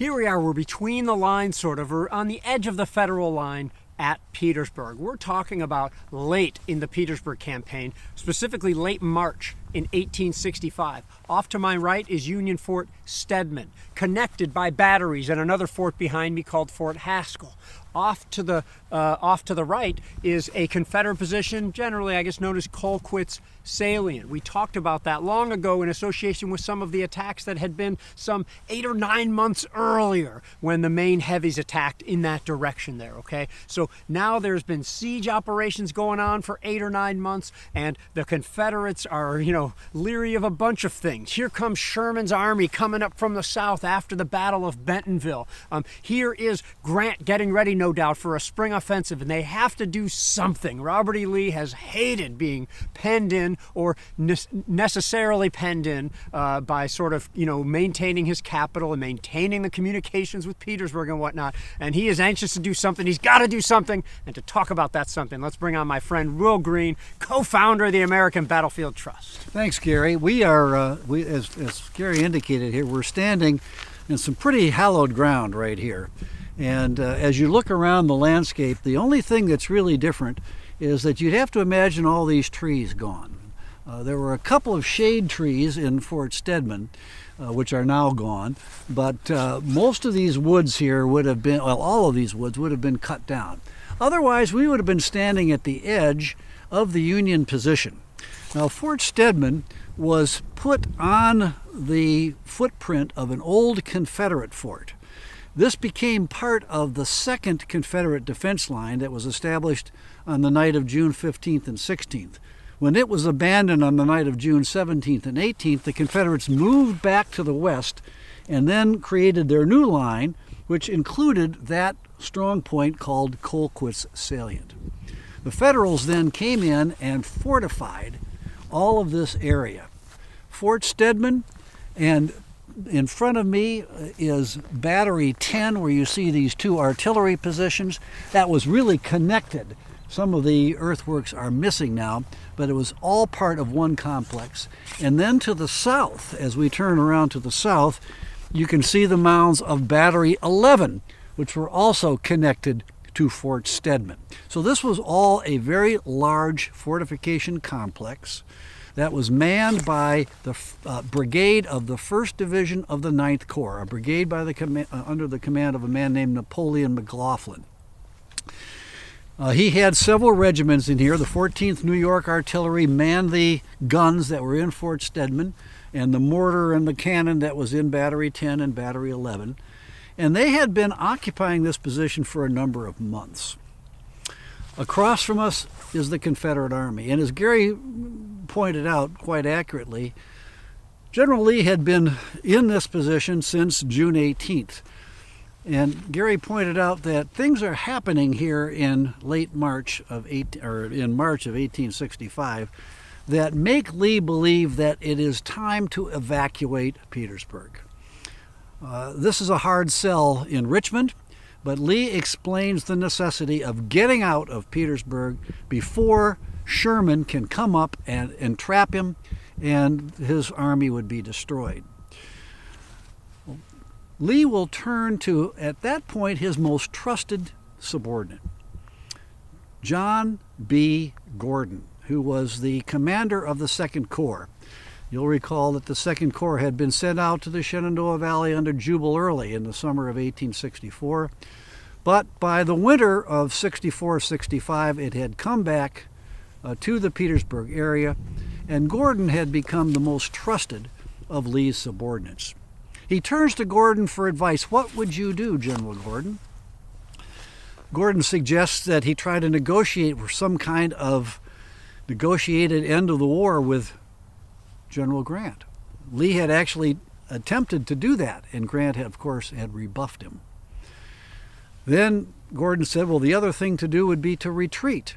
Here we are, we're between the lines sort of, we're on the edge of the federal line at Petersburg. We're talking about late in the Petersburg campaign, specifically late March in 1865. Off to my right is Union Fort Stedman, connected by batteries and another fort behind me called Fort Haskell. Off to the right is a Confederate position, generally I guess known as Colquitt's Salient. We talked about that long ago in association with some of the attacks that had been some 8 or 9 months earlier when the Maine heavies attacked in that direction there, okay? So now there's been siege operations going on for 8 or 9 months, and the Confederates are, leery of a bunch of things. Here comes Sherman's army coming up from the south after the Battle of Bentonville. Here is Grant getting ready, no doubt, for a spring offensive, and they have to do something. Robert E. Lee has hated being penned in or necessarily penned in by sort of, maintaining his capital and maintaining the communications with Petersburg and whatnot. And he is anxious to do something. He's got to do something. And to talk about that something, let's bring on my friend Will Greene, co-founder of the American Battlefield Trust. Thanks, Gary. We are, as Gary indicated here, we're standing in some pretty hallowed ground right here. And as you look around the landscape, the only thing that's really different is that you'd have to imagine all these trees gone. There were a couple of shade trees in Fort Stedman, which are now gone, but most of these woods here would have been, well, all of these woods would have been cut down. Otherwise, we would have been standing at the edge of the Union position. Now, Fort Stedman was put on the footprint of an old Confederate fort. This became part of the second Confederate defense line that was established on the night of June 15th and 16th. When it was abandoned on the night of June 17th and 18th, the Confederates moved back to the west and then created their new line, which included that strong point called Colquitt's Salient. The Federals then came in and fortified all of this area. Fort Stedman, and in front of me is Battery 10, where you see these two artillery positions. That was really connected. Some of the earthworks are missing now, but it was all part of one complex. And then to the south, as we turn around to the south, you can see the mounds of Battery 11, which were also connected to Fort Stedman. So this was all a very large fortification complex that was manned by the brigade of the 1st Division of the 9th Corps, a brigade by under the command of a man named Napoleon McLaughlin. He had several regiments in here. The 14th New York Artillery manned the guns that were in Fort Stedman and the mortar and the cannon that was in Battery 10 and Battery 11. And they had been occupying this position for a number of months. Across from us is the Confederate Army. And as Gary pointed out quite accurately, General Lee had been in this position since June 18th. And Gary pointed out that things are happening here in March of 1865 that make Lee believe that it is time to evacuate Petersburg. This is a hard sell in Richmond, but Lee explains the necessity of getting out of Petersburg before Sherman can come up and entrap him, and his army would be destroyed. Lee will turn to, at that point, his most trusted subordinate, John B. Gordon, who was the commander of the 2nd Corps. You'll recall that the 2nd Corps had been sent out to the Shenandoah Valley under Jubal Early in the summer of 1864. But by the winter of 64-65, it had come back to the Petersburg area, and Gordon had become the most trusted of Lee's subordinates. He turns to Gordon for advice. What would you do, General Gordon? Gordon suggests that he try to negotiate for some kind of negotiated end of the war with General Grant. Lee had actually attempted to do that, and Grant, of course, had rebuffed him. Then Gordon said, well, the other thing to do would be to retreat.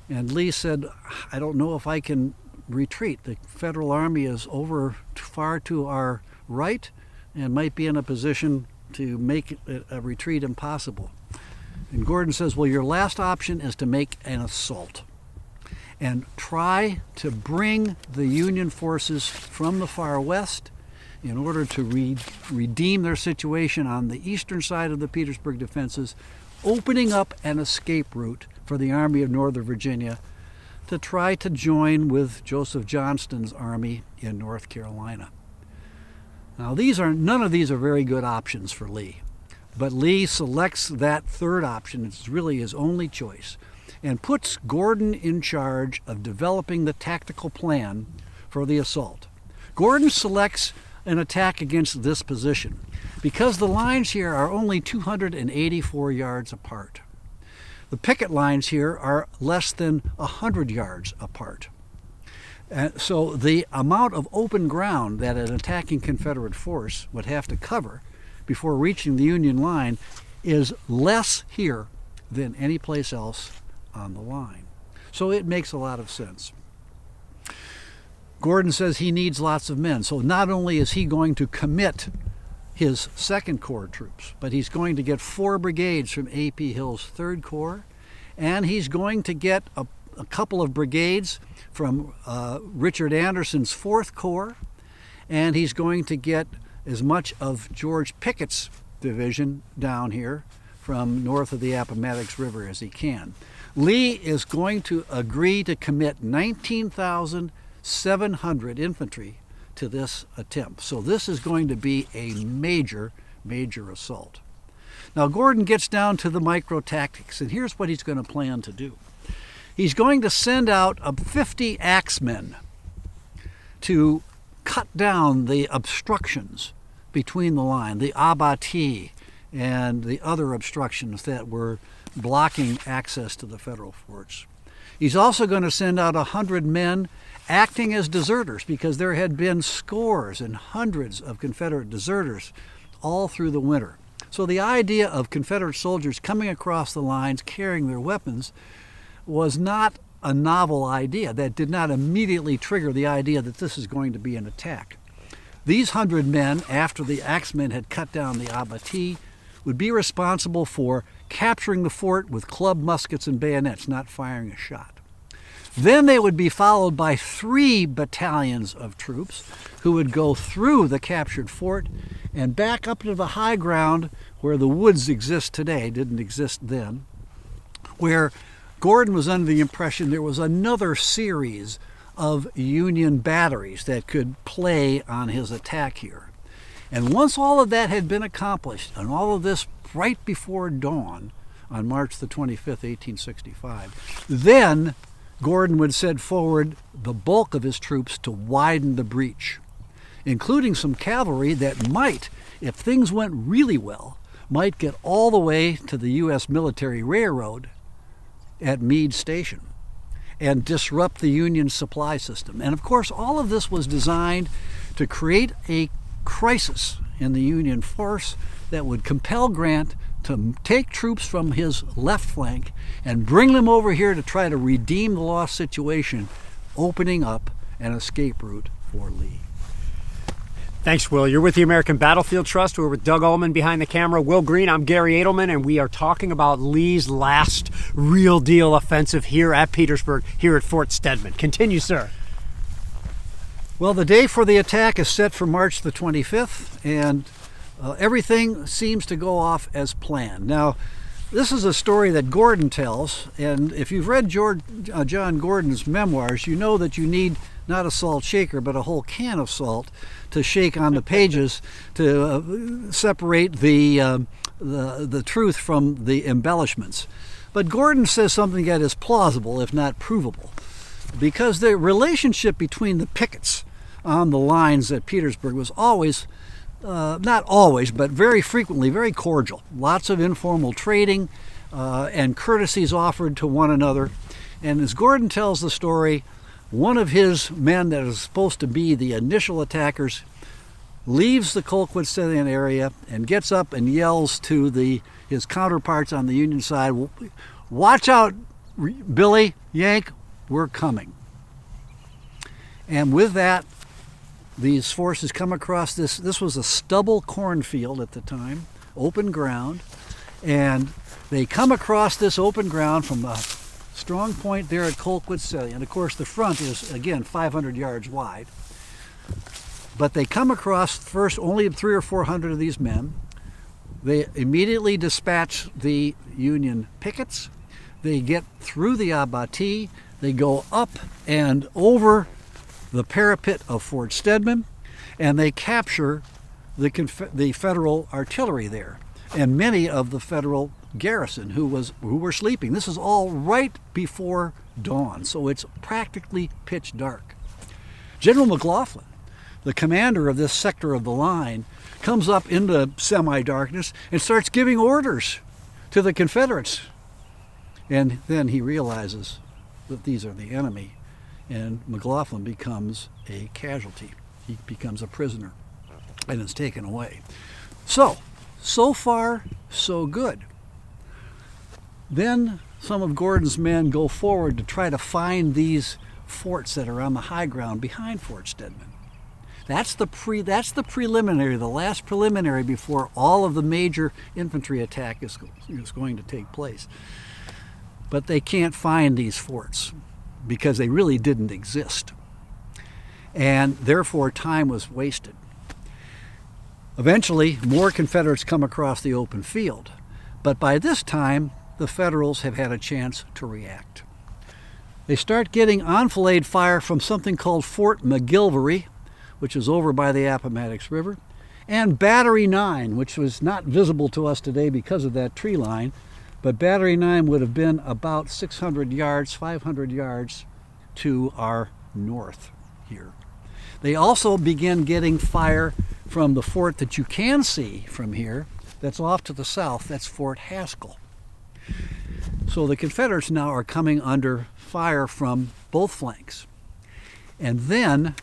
And Lee said, I don't know if I can retreat. The Federal Army is over far to our right and might be in a position to make a retreat impossible. And Gordon says, well, your last option is to make an assault and try to bring the Union forces from the far west in order to redeem their situation on the eastern side of the Petersburg defenses, opening up an escape route for the Army of Northern Virginia to try to join with Joseph Johnston's army in North Carolina. Now, none of these are very good options for Lee, but Lee selects that third option. It's really his only choice, and puts Gordon in charge of developing the tactical plan for the assault. Gordon selects an attack against this position because the lines here are only 284 yards apart. The picket lines here are less than 100 yards apart. So the amount of open ground that an attacking Confederate force would have to cover before reaching the Union line is less here than any place else on the line. So it makes a lot of sense. Gordon says he needs lots of men. So not only is he going to commit his 2nd Corps troops, but he's going to get 4 brigades from A.P. Hill's 3rd Corps, and he's going to get a couple of brigades from Richard Anderson's 4th Corps, and he's going to get as much of George Pickett's division down here from north of the Appomattox River as he can. Lee is going to agree to commit 19,700 infantry to this attempt. So this is going to be a major, major assault. Now Gordon gets down to the micro tactics, and here's what he's going to plan to do. He's going to send out 50 axemen to cut down the obstructions between the line, the abattis and the other obstructions that were blocking access to the Federal forts. He's also going to send out 100 men acting as deserters, because there had been scores and hundreds of Confederate deserters all through the winter. So the idea of Confederate soldiers coming across the lines carrying their weapons was not a novel idea. That did not immediately trigger the idea that this is going to be an attack. These 100 men, after the axemen had cut down the abattis, would be responsible for capturing the fort with club muskets and bayonets, not firing a shot. Then they would be followed by 3 battalions of troops who would go through the captured fort and back up to the high ground where the woods exist today, didn't exist then, where Gordon was under the impression there was another series of Union batteries that could play on his attack here. And once all of that had been accomplished, and all of this right before dawn on March the 25th, 1865, then Gordon would send forward the bulk of his troops to widen the breach, including some cavalry that might, if things went really well, might get all the way to the U.S. military railroad at Meade Station and disrupt the Union supply system. And of course, all of this was designed to create a crisis in the Union force that would compel Grant to take troops from his left flank and bring them over here to try to redeem the lost situation, opening up an escape route for Lee. Thanks, Will. You're with the American Battlefield Trust. We're with Doug Ullman behind the camera. Will Greene, I'm Garry Adelman, and we are talking about Lee's last real deal offensive here at Petersburg, here at Fort Stedman. Continue, sir. Well, the day for the attack is set for March the 25th, and everything seems to go off as planned. Now, this is a story that Gordon tells, and if you've read John Gordon's memoirs, you know that you need not a salt shaker, but a whole can of salt to shake on the pages to separate the truth from the embellishments. But Gordon says something that is plausible, if not provable, because the relationship between the pickets on the lines at Petersburg was always, not always, but very frequently, very cordial. Lots of informal trading and courtesies offered to one another. And as Gordon tells the story, one of his men that is supposed to be the initial attackers leaves the Colquitt Salient area and gets up and yells to his counterparts on the Union side, "Watch out, Billy, Yank, we're coming." And with that, these forces come across this was a stubble cornfield at the time, open ground, and they come across this open ground from a strong point there at Colquitt Salient. Of course, the front is, again, 500 yards wide. But they come across first only 300 or 400 of these men. They immediately dispatch the Union pickets. They get through the abattis. They go up and over the parapet of Fort Stedman, and they capture the Federal artillery there, and many of the Federal garrison who were sleeping. This is all right before dawn, so it's practically pitch dark. General McLaughlin, the commander of this sector of the line, comes up into semi-darkness and starts giving orders to the Confederates. And then he realizes that these are the enemy, and McLaughlin becomes a casualty. He becomes a prisoner and is taken away. So far, so good. Then some of Gordon's men go forward to try to find these forts that are on the high ground behind Fort Stedman. That's the preliminary, the last preliminary before all of the major infantry attack is going to take place. But they can't find these forts because they really didn't exist. And therefore time was wasted. Eventually, more Confederates come across the open field. But by this time, the Federals have had a chance to react. They start getting enfilade fire from something called Fort McGilvery, which is over by the Appomattox River, and Battery 9, which was not visible to us today because of that tree line, but Battery 9 would have been about 600 yards, 500 yards to our north here. They also begin getting fire from the fort that you can see from here, that's off to the south, that's Fort Haskell. So the Confederates now are coming under fire from both flanks. And then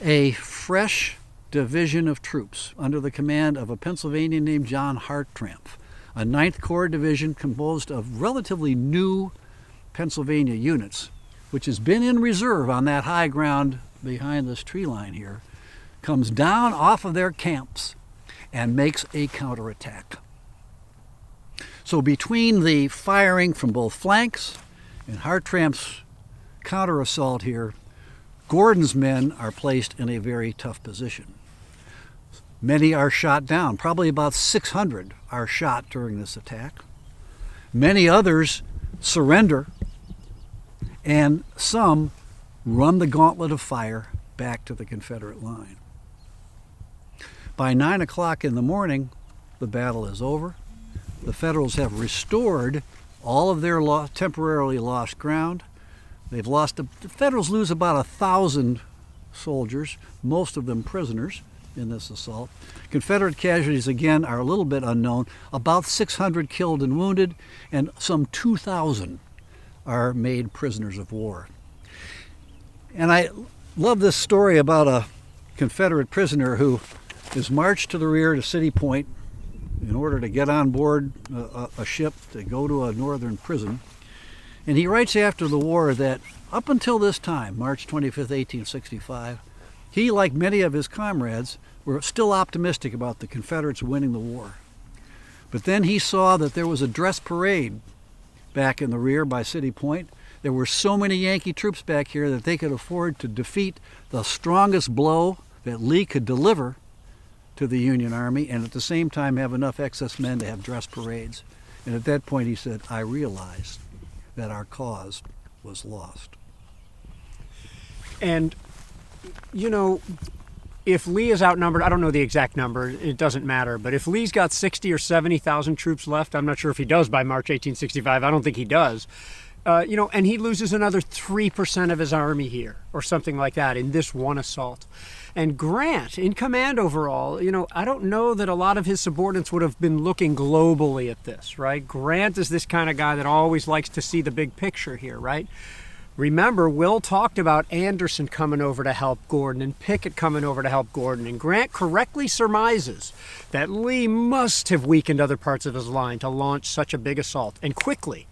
a fresh division of troops under the command of a Pennsylvanian named John Hartranft, a 9th Corps division composed of relatively new Pennsylvania units, which has been in reserve on that high ground behind this tree line here, comes down off of their camps and makes a counterattack. So between the firing from both flanks and Hartranft's counter-assault here, Gordon's men are placed in a very tough position. Many are shot down. Probably about 600 are shot during this attack. Many others surrender, and some run the gauntlet of fire back to the Confederate line. By 9 o'clock in the morning, the battle is over. The Federals have restored all of their temporarily lost ground. The Federals lose about 1,000 soldiers, most of them prisoners in this assault. Confederate casualties, again, are a little bit unknown. About 600 killed and wounded, and some 2,000 are made prisoners of war. And I love this story about a Confederate prisoner who is marched to the rear to City Point in order to get on board a ship to go to a northern prison. And he writes after the war that up until this time, March 25th, 1865, he, like many of his comrades, were still optimistic about the Confederates winning the war. But then he saw that there was a dress parade back in the rear by City Point. There were so many Yankee troops back here that they could afford to defeat the strongest blow that Lee could deliver to the Union Army, and at the same time have enough excess men to have dress parades. And at that point he said, I realized that our cause was lost. And, you know, if Lee is outnumbered, I don't know the exact number, it doesn't matter, but if Lee's got 60 or 70,000 troops left, I'm not sure if he does by March 1865, I don't think he does, and he loses another 3% of his army here, or something like that, in this one assault. And Grant, in command overall, I don't know that a lot of his subordinates would have been looking globally at this, right? Grant is this kind of guy that always likes to see the big picture here, right? Remember, Will talked about Anderson coming over to help Gordon and Pickett coming over to help Gordon, and Grant correctly surmises that Lee must have weakened other parts of his line to launch such a big assault, and quickly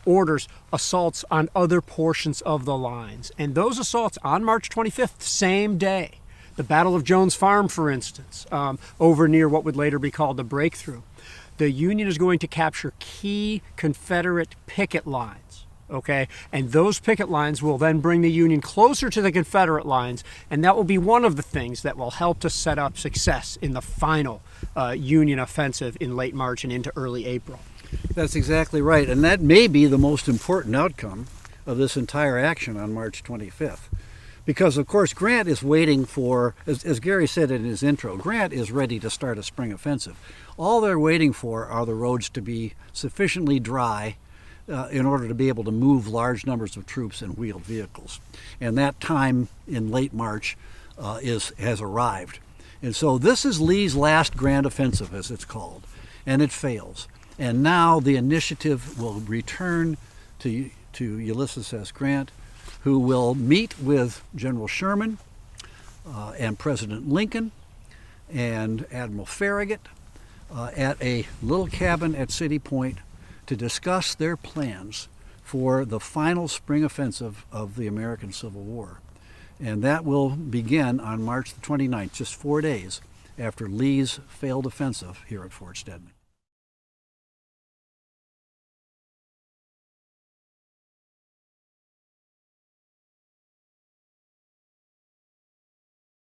orders assaults on other portions of the lines. And those assaults on March 25th, same day, the Battle of Jones Farm, for instance, over near what would later be called the Breakthrough, the Union is going to capture key Confederate picket lines Okay, and those picket lines will then bring the Union closer to the Confederate lines, and that will be one of the things that will help to set up success in the final Union offensive in late March and into early April. That's exactly right, and that may be the most important outcome of this entire action on March 25th. Because, of course, Grant is waiting for, as Gary said in his intro, Grant is ready to start a spring offensive. All they're waiting for are the roads to be sufficiently dry in order to be able to move large numbers of troops in wheeled vehicles. And that time in late March has arrived. And so this is Lee's last grand offensive, as it's called, and it fails. And now the initiative will return to Ulysses S. Grant, who will meet with General Sherman and President Lincoln and Admiral Farragut at a little cabin at City Point to discuss their plans for the final spring offensive of the American Civil War. And that will begin on March the 29th, just 4 days after Lee's failed offensive here at Fort Stedman.